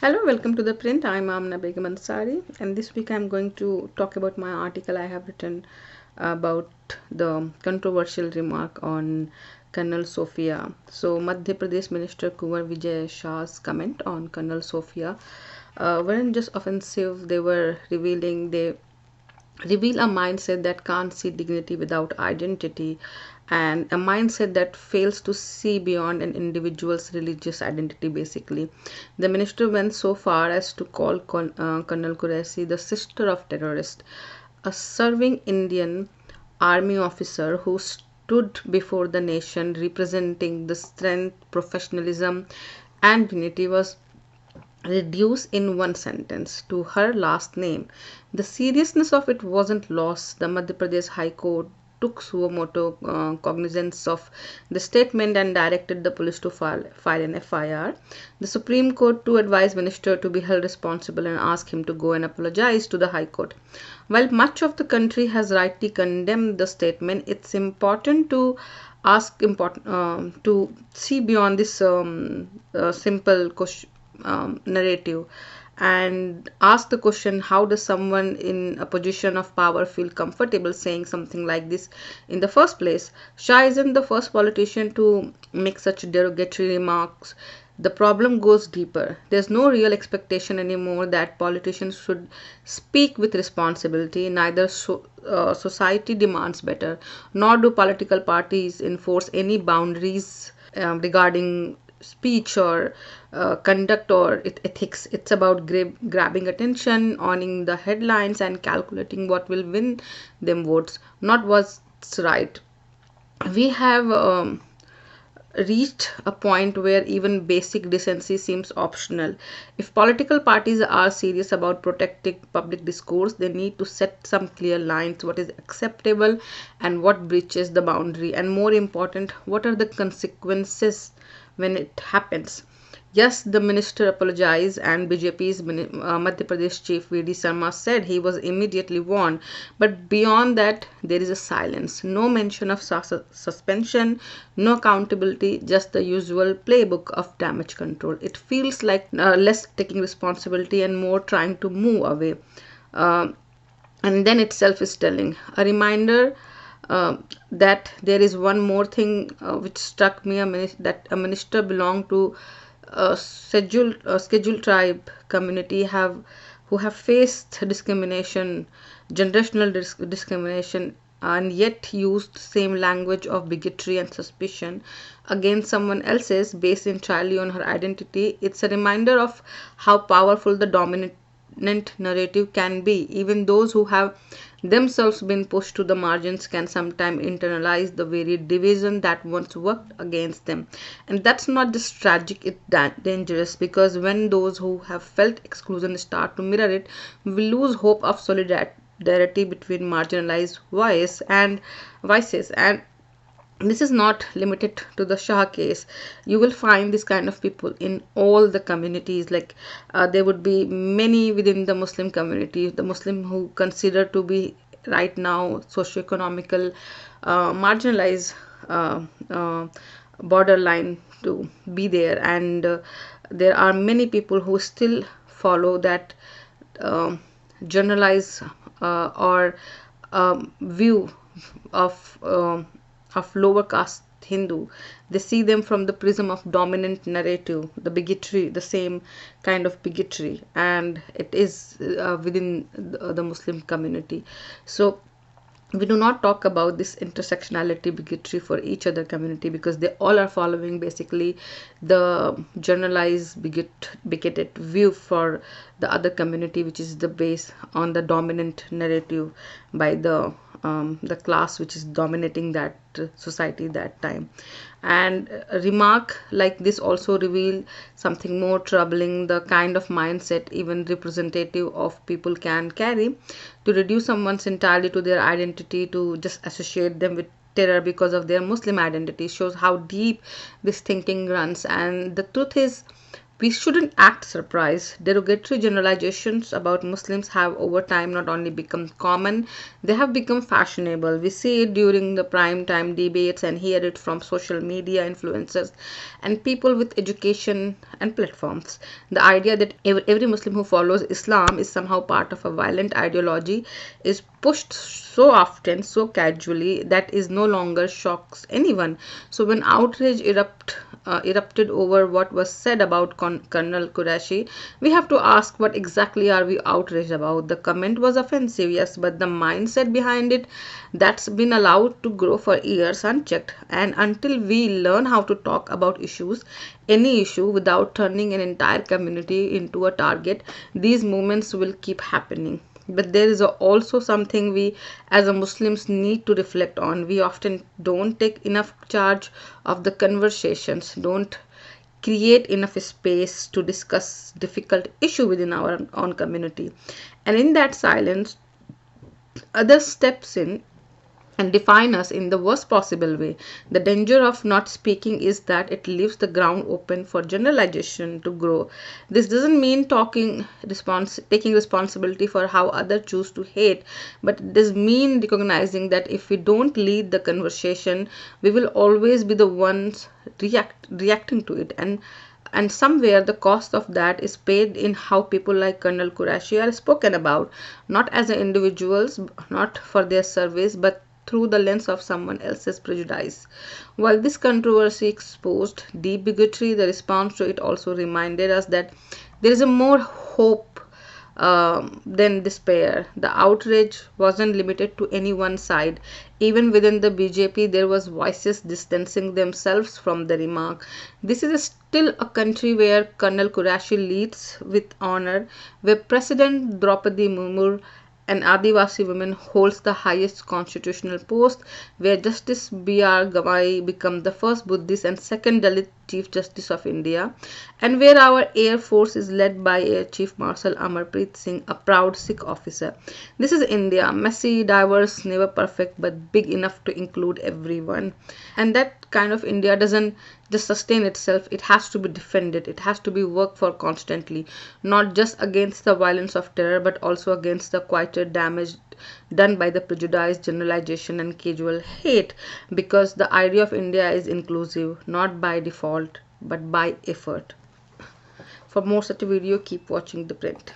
Hello, welcome to the print. I'm Amana Begam Ansari, and this week I'm going to talk about my article I have written about the controversial remark on Colonel Sofiya. So, Madhya Pradesh Minister Kunwar Vijay Shah's comment on Colonel Sofiya weren't just offensive, they reveal a mindset that can't see dignity without identity, and a mindset that fails to see beyond an individual's religious identity. Basically, the minister went so far as to call Colonel Qureshi the sister of terrorist, a serving Indian army officer who stood before the nation representing the strength, professionalism, and dignity, was reduced in one sentence to her last name. The seriousness of it wasn't lost. The Madhya Pradesh High Court took suo motu cognizance of the statement and directed the police to file an FIR. The Supreme Court to advise minister to be held responsible and ask him to go and apologize to the High Court. While much of the country has rightly condemned the statement, it's important to to see beyond this simple question, narrative, and ask the question, how does someone in a position of power feel comfortable saying something like this in the first place? Shah isn't the first politician to make such derogatory remarks. The problem goes deeper. There's no real expectation anymore that politicians should speak with responsibility. Neither society demands better, nor do political parties enforce any boundaries regarding speech or conduct or ethics. It's about grabbing attention, owning the headlines, and calculating what will win them votes, not what's right. We have reached a point where even basic decency seems optional. If political parties are serious about protecting public discourse, they need to set some clear lines: what is acceptable and what breaches the boundary, and more important, what are the consequences when it happens. Yes, the minister apologized, and BJP's Madhya Pradesh chief VD Sharma said he was immediately warned. But beyond that, there is a silence. No mention of suspension, no accountability, just the usual playbook of damage control. It feels like less taking responsibility and more trying to move away. Uh, and then itself is telling. A reminder that there is one more thing which struck me, that a minister belonged to a scheduled tribe community who have faced discrimination, generational discrimination, and yet used same language of bigotry and suspicion against someone else's based entirely on her identity. It's a reminder of how powerful the dominant narrative can be. Even those who have themselves been pushed to the margins can sometimes internalize the very division that once worked against them. And that's not just tragic, it's dangerous, because when those who have felt exclusion start to mirror it, we lose hope of solidarity between marginalized voices. And this is not limited to the Shah case. You will find this kind of people in all the communities. Like there would be many within the Muslim community, the Muslim who consider to be right now socio-economical marginalized borderline to be there, and there are many people who still follow that uh, generalized or view of lower caste Hindu. They see them from the prism of dominant narrative, the bigotry, the same kind of bigotry, and it is within the Muslim community. So we do not talk about this intersectionality bigotry for each other community, because they all are following basically the generalized bigoted view for the other community, which is the base on the dominant narrative by the class which is dominating that society that time. And a remark like this also reveal something more troubling: the kind of mindset even representative of people can carry, to reduce someone's entirely to their identity, to just associate them with terror because of their Muslim identity, shows how deep this thinking runs. And the truth is, We shouldn't act surprised. Derogatory generalizations about Muslims have over time not only become common, they have become fashionable. We see it during the prime time debates and hear it from social media influencers and people with education and platforms. The idea that every Muslim who follows Islam is somehow part of a violent ideology is pushed so often, so casually, that is no longer shocks anyone. So when outrage erupted over what was said about Colonel Qureshi, we have to ask, what exactly are we outraged about? The comment was offensive, yes, but the mindset behind it, that's been allowed to grow for years unchecked. And until we learn how to talk about issues, any issue, without turning an entire community into a target, these movements will keep happening. But there is also something we as a Muslims need to reflect on. We often don't take enough charge of the conversations, don't create enough space to discuss difficult issue within our own community. And in that silence, others steps in and define us in the worst possible way. The danger of not speaking is that it leaves the ground open for generalization to grow. This doesn't mean taking responsibility for how others choose to hate, but it does mean recognizing that if we don't lead the conversation, we will always be the ones reacting to it. And somewhere the cost of that is paid in how people like Colonel Qureshi are spoken about, not as individuals, not for their service, but through the lens of someone else's prejudice. While this controversy exposed deep bigotry, the response to it also reminded us that there is a more hope than despair. The outrage wasn't limited to any one side. Even within the BJP, there was voices distancing themselves from the remark. This is still a country where Colonel Qureshi leads with honor, where President Draupadi Murmu, an Adivasi woman, holds the highest constitutional post, where Justice B.R. Gawai became the first Buddhist and second Dalit Chief Justice of India, and where our Air Force is led by Air Chief Marshal Amarpreet Singh, a proud Sikh officer. This is India, messy, diverse, never perfect, but big enough to include everyone. And that kind of India doesn't just sustain itself, it has to be defended, it has to be worked for constantly, not just against the violence of terror, but also against the quieter damage done by the prejudice, generalization, and casual hate, because the idea of India is inclusive, not by default, but by effort. For more such a video, keep watching The Print.